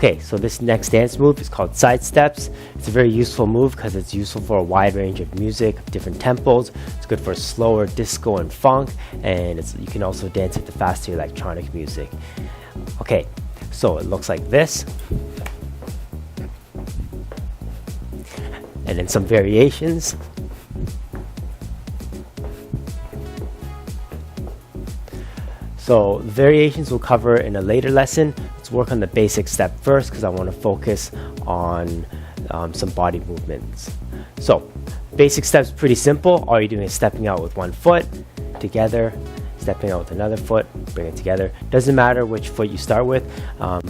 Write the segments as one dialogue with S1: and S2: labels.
S1: Okay, so this next dance move is called Sidesteps. It's a very useful move because it's useful for a wide range of music, different tempos. It's good for slower disco and funk, and you can also dance it to faster electronic music. Okay, so it looks like this. And then some variations. So variations we'll cover in a later lesson. Let's work on the basic step first because I want to focus on some body movements. So basic steps pretty simple. All you're doing is stepping out with one foot together, stepping out with another foot, bring it together. Doesn't matter which foot you start with.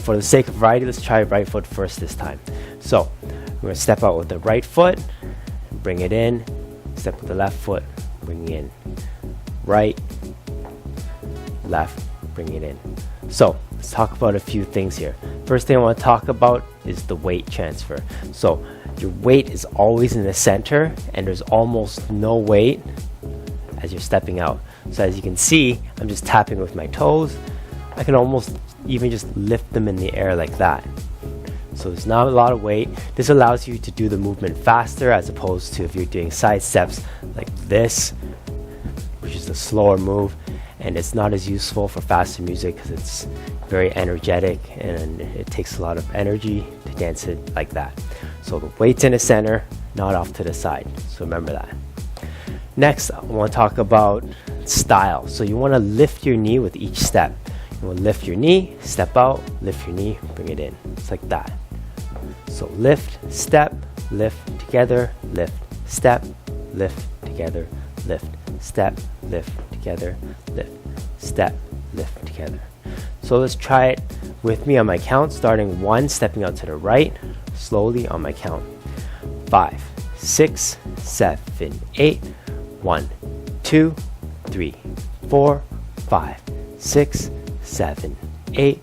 S1: For the sake of variety, let's try right foot first this time. So we're going to step out with the right foot, bring it in, step with the left foot, bring it in, right, left, bring it in. So let's talk about a few things here. First thing I want to talk about is the weight transfer. So your weight is always in the center and there's almost no weight as you're stepping out. So as you can see, I'm just tapping with my toes. I can almost even just lift them in the air like that. So there's not a lot of weight. This allows you to do the movement faster as opposed to if you're doing side steps like this, which is a slower move, and it's not as useful for faster music because it's very energetic and it takes a lot of energy to dance it like that. So the weight's in the center, not off to the side. So remember that. Next, I want to talk about style. So you want to lift your knee with each step. You want to lift your knee, step out, lift your knee, bring it in. It's like that. So lift, step, lift, together, lift, step, lift, together, lift, step, lift, together, lift, step, lift, together. So let's try it with me on my count, starting 1, stepping out to the right, slowly on my count. 5, 6, 7, 8. 1, 2, 3, 4, 5, 6, 7, 8.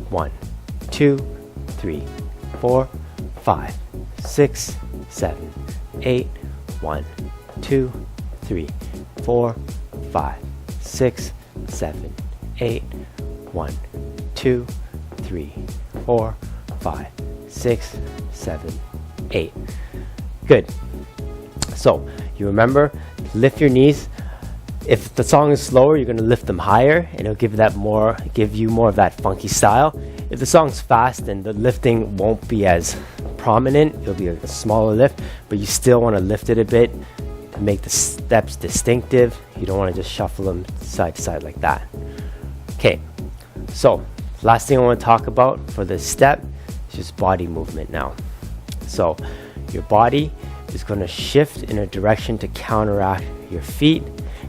S1: 1, 2, 3, 4, 5, 6, 7, 8. 1, 2, 3, 4, 5, 6, 7, 8. 1, 2, 3, 4, 5, 6, 7, 8. Good. So you remember, lift your knees. If the song is slower, you're going to lift them higher, and it'll give you more of that funky style. If the song's fast, then the lifting won't be as prominent. It'll be a smaller lift, but you still want to lift it a bit to make the steps distinctive. You don't want to just shuffle them side to side like that. Okay, so last thing I want to talk about for this step is just body movement now. So your body is going to shift in a direction to counteract your feet,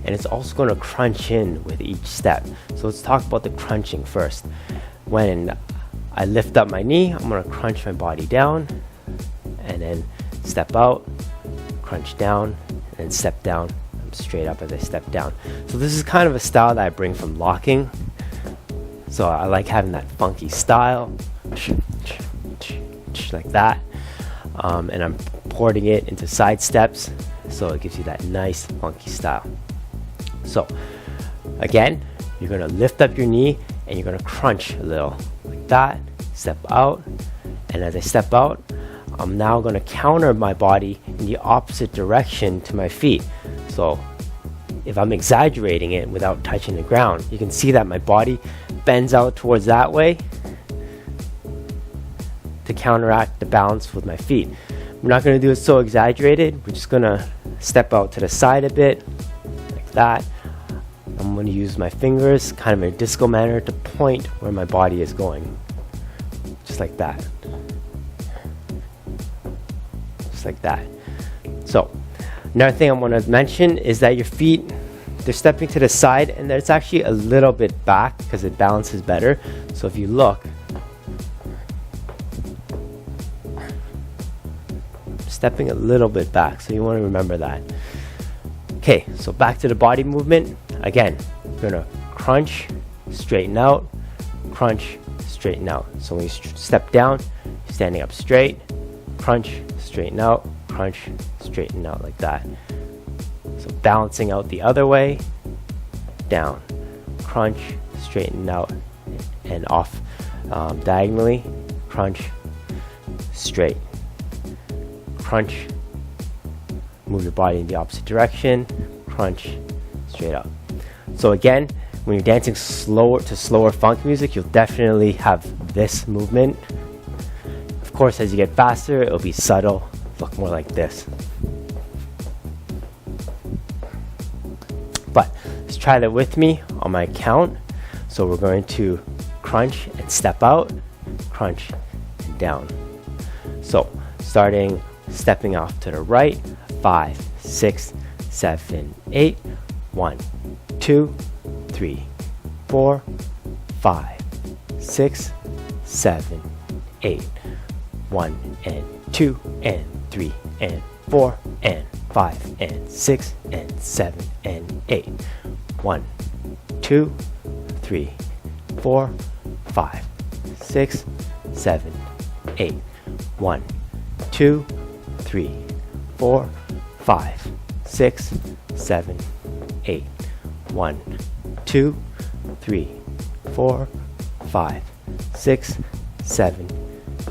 S1: and it's also going to crunch in with each step. So let's talk about the crunching first. When I lift up my knee, I'm going to crunch my body down and then step out, crunch down, and step down. I'm straight up as I step down. So this is kind of a style that I bring from locking. So I like having that funky style like that, and I'm porting it into side steps so it gives you that nice funky style. So again, you're going to lift up your knee and you're going to crunch a little like that, step out, and as I step out, I'm now going to counter my body in the opposite direction to my feet. So if I'm exaggerating it without touching the ground, you can see that my body bends out towards that way to counteract the balance with my feet. We're not going to do it so exaggerated. We're just going to step out to the side a bit like that. I'm going to use my fingers kind of in a disco manner to point where my body is going, just like that, just like that. So another thing I want to mention is that your feet, they're stepping to the side and it's actually a little bit back because it balances better. So if you look, stepping a little bit back, so you want to remember that. Okay, so back to the body movement. Again, you're going to crunch, straighten out, crunch, straighten out. So when you step down, you're standing up straight, crunch, straighten out, crunch, straighten out like that. So balancing out the other way, down, crunch, straighten out, and off diagonally, crunch, straight, crunch, move your body in the opposite direction, crunch, straight up. So again, when you're dancing slower funk music, you'll definitely have this movement. Of course, as you get faster, it'll be subtle, look more like this. But let's try that with me on my count. So we're going to crunch and step out, crunch and down. So stepping off to the right, 5, 6, 7, 8, 1, 2, 3, 4, 5, 6, 7, 8, 1 and 2 and 3 and 4 and 5 and 6 and 7 and 8. 1, 2, 3, 4, 5, 6, 7, 8. 1, 2, 3, 4, 5, 6, 7, 8. 1, 2, 3, 4, 5, 6, 7,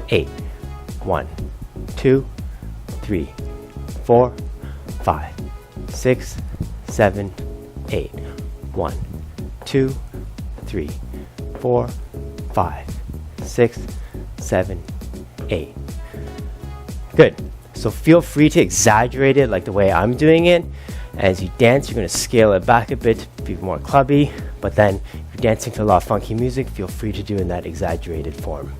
S1: 8. 1, 2, 3, 4, 5, 6, 7, 8. 1, 2, 3, 4, 5, 6, 7, 8. Good. So feel free to exaggerate it like the way I'm doing it. As you dance, you're going to scale it back a bit to be more clubby, but then if you're dancing to a lot of funky music, feel free to do it in that exaggerated form.